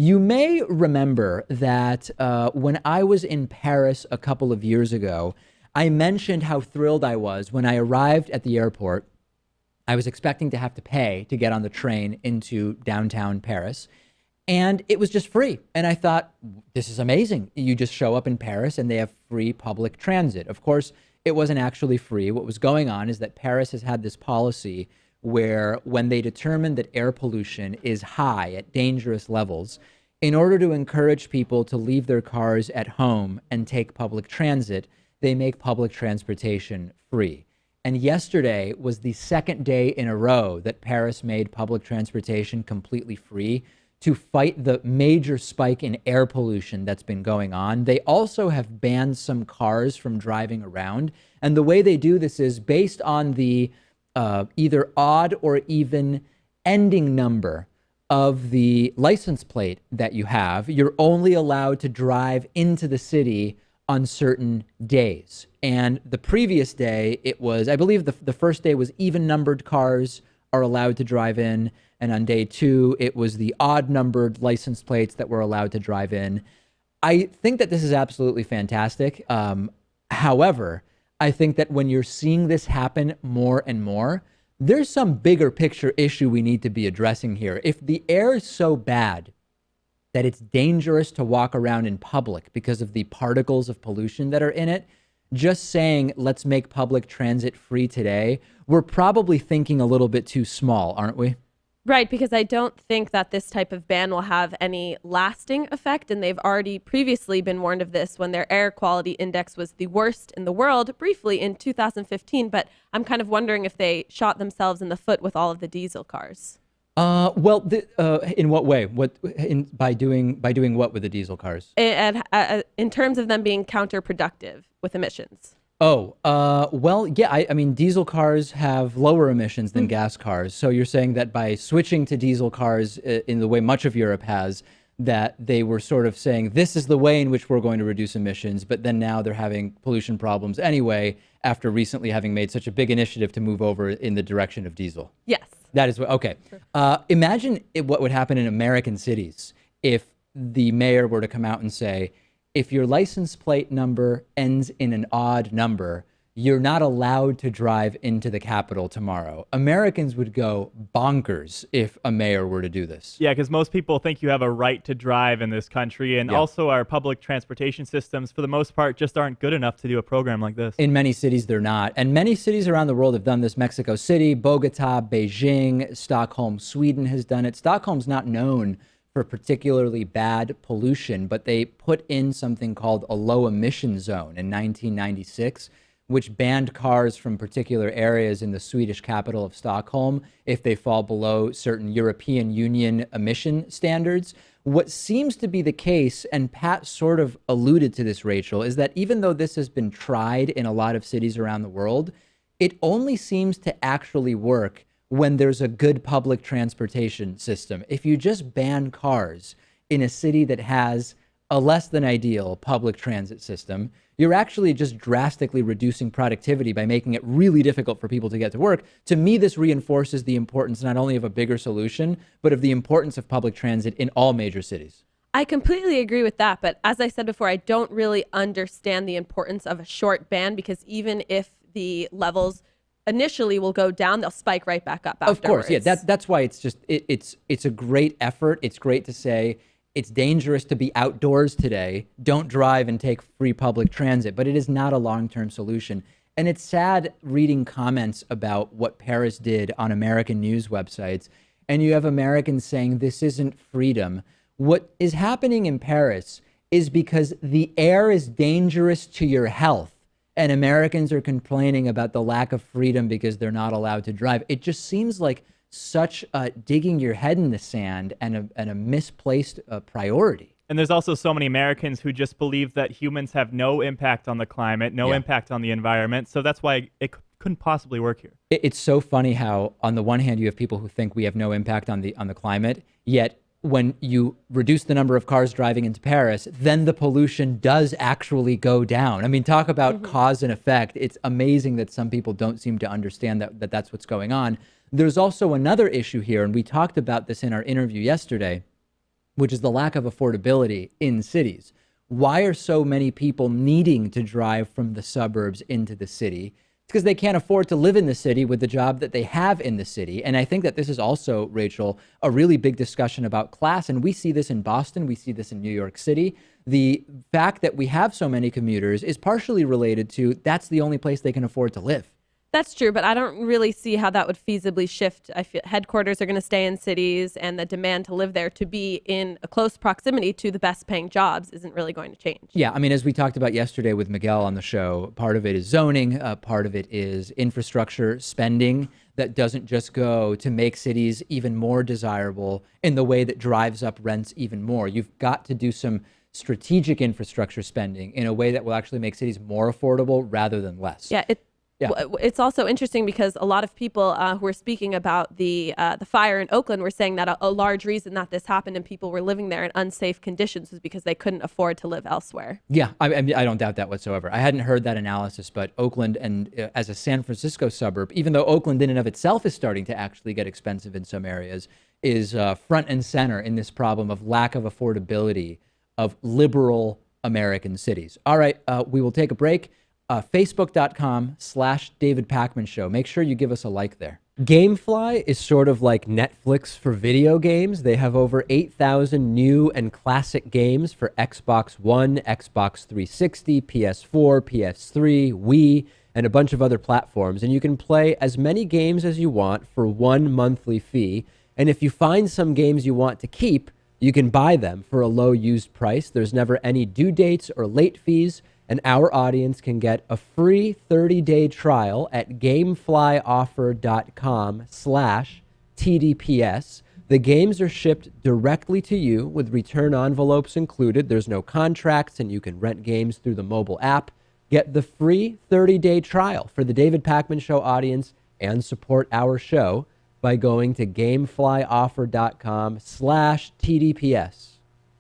You may remember that when I was in Paris a couple of years ago, I mentioned how thrilled I was when I arrived at the airport. I was expecting to have to pay to get on the train into downtown Paris, and it was just free. And I thought, this is amazing. You just show up in Paris and they have free public transit. Of course, it wasn't actually free. What was going on is that Paris has had this policy where when they determine that air pollution is high at dangerous levels, in order to encourage people to leave their cars at home and take public transit, they make public transportation free. And yesterday was the second day in a row that Paris made public transportation completely free to fight the major spike in air pollution that's been going on. They also have banned some cars from driving around. And the way they do this is based on the either odd or even ending number of the license plate that you have. You're only allowed to drive into the city on certain days. And the previous day, it was, I believe the first day was even numbered cars are allowed to drive in. And on day two, it was the odd numbered license plates that were allowed to drive in. I think that this is absolutely fantastic. However, I think that when you're seeing this happen more and more, there's some bigger picture issue we need to be addressing here. If the air is so bad that it's dangerous to walk around in public because of the particles of pollution that are in it, just saying, let's make public transit free today, we're probably thinking a little bit too small, aren't we? Right, because I don't think that this type of ban will have any lasting effect. And they've already previously been warned of this when their air quality index was the worst in the world, briefly in 2015. But I'm kind of wondering if they shot themselves in the foot with all of the diesel cars. In what way? By doing what with the diesel cars? In terms of them being counterproductive with emissions. Yeah, I mean, diesel cars have lower emissions than gas cars. So you're saying that by switching to diesel cars in the way much of Europe has, that they were sort of saying, this is the way in which we're going to reduce emissions, but then now they're having pollution problems anyway, after recently having made such a big initiative to move over in the direction of diesel. Yes. That is what, okay. Imagine what would happen in American cities if the mayor were to come out and say, if your license plate number ends in an odd number, you're not allowed to drive into the Capitol tomorrow. Americans would go bonkers if a mayor were to do this. Yeah, because most people think you have a right to drive in this country, and also our public transportation systems, for the most part, just aren't good enough to do a program like this. In many cities, they're not. And many cities around the world have done this. Mexico City, Bogota, Beijing, Stockholm, Sweden has done it. Stockholm's not known for particularly bad pollution, but they put in something called a low emission zone in 1996, which banned cars from particular areas in the Swedish capital of Stockholm if they fall below certain European Union emission standards. What seems to be the case, and Pat sort of alluded to this, Rachel, is that even though this has been tried in a lot of cities around the world, it only seems to actually work when there's a good public transportation system. If you just ban cars in a city that has a less than ideal public transit system, you're actually just drastically reducing productivity by making it really difficult for people to get to work. To me, this reinforces the importance not only of a bigger solution, but of the importance of public transit in all major cities. I completely agree with that. But as I said before, I don't really understand the importance of a short ban, because even if the levels initially will go down, they'll spike right back up afterwards. Of course, yeah. That's why it's just it's a great effort. It's great to say it's dangerous to be outdoors today. Don't drive and take free public transit, but it is not a long-term solution. And it's sad reading comments about what Paris did on American news websites, and you have Americans saying this isn't freedom. What is happening in Paris is because the air is dangerous to your health, and Americans are complaining about the lack of freedom because they're not allowed to drive. It just seems like such digging your head in the sand and a misplaced priority. And there's also so many Americans who just believe that humans have no impact on the climate, no impact on the environment. So that's why it couldn't possibly work here. It's so funny how, on the one hand, you have people who think we have no impact on the climate, yet when you reduce the number of cars driving into Paris, then the pollution does actually go down. I mean, talk about cause and effect. It's amazing that some people don't seem to understand that that's what's going on. There's also another issue here, and we talked about this in our interview yesterday, which is the lack of affordability in cities. Why are so many people needing to drive from the suburbs into the city? It's because they can't afford to live in the city with the job that they have in the city. And I think that this is also, Rachel, a really big discussion about class. And we see this in Boston. We see this in New York City. The fact that we have so many commuters is partially related to that's the only place they can afford to live. That's true, but I don't really see how that would feasibly shift. I feel headquarters are going to stay in cities, and the demand to live there to be in a close proximity to the best paying jobs isn't really going to change. Yeah, I mean, as we talked about yesterday with Miguel on the show, part of it is zoning, part of it is infrastructure spending that doesn't just go to make cities even more desirable in the way that drives up rents even more. You've got to do some strategic infrastructure spending in a way that will actually make cities more affordable rather than less. Yeah, it's also interesting because a lot of people who were speaking about the fire in Oakland were saying that a large reason that this happened and people were living there in unsafe conditions was because they couldn't afford to live elsewhere. Yeah, I don't doubt that whatsoever. I hadn't heard that analysis, but Oakland and as a San Francisco suburb, even though Oakland in and of itself is starting to actually get expensive in some areas, is front and center in this problem of lack of affordability of liberal American cities. All right, we will take a break. Facebook.com/David Pakman Show. Make sure you give us a like there. Gamefly is sort of like Netflix for video games. They have over 8,000 new and classic games for Xbox One, Xbox 360, PS4, PS3, Wii, and a bunch of other platforms. And you can play as many games as you want for one monthly fee. And if you find some games you want to keep, you can buy them for a low used price. There's never any due dates or late fees. And our audience can get a free 30-day trial at gameflyoffer.com/TDPS. The games are shipped directly to you with return envelopes included. There's no contracts, and you can rent games through the mobile app. Get the free 30-day trial for the David Pakman Show audience and support our show by going to gameflyoffer.com/TDPS.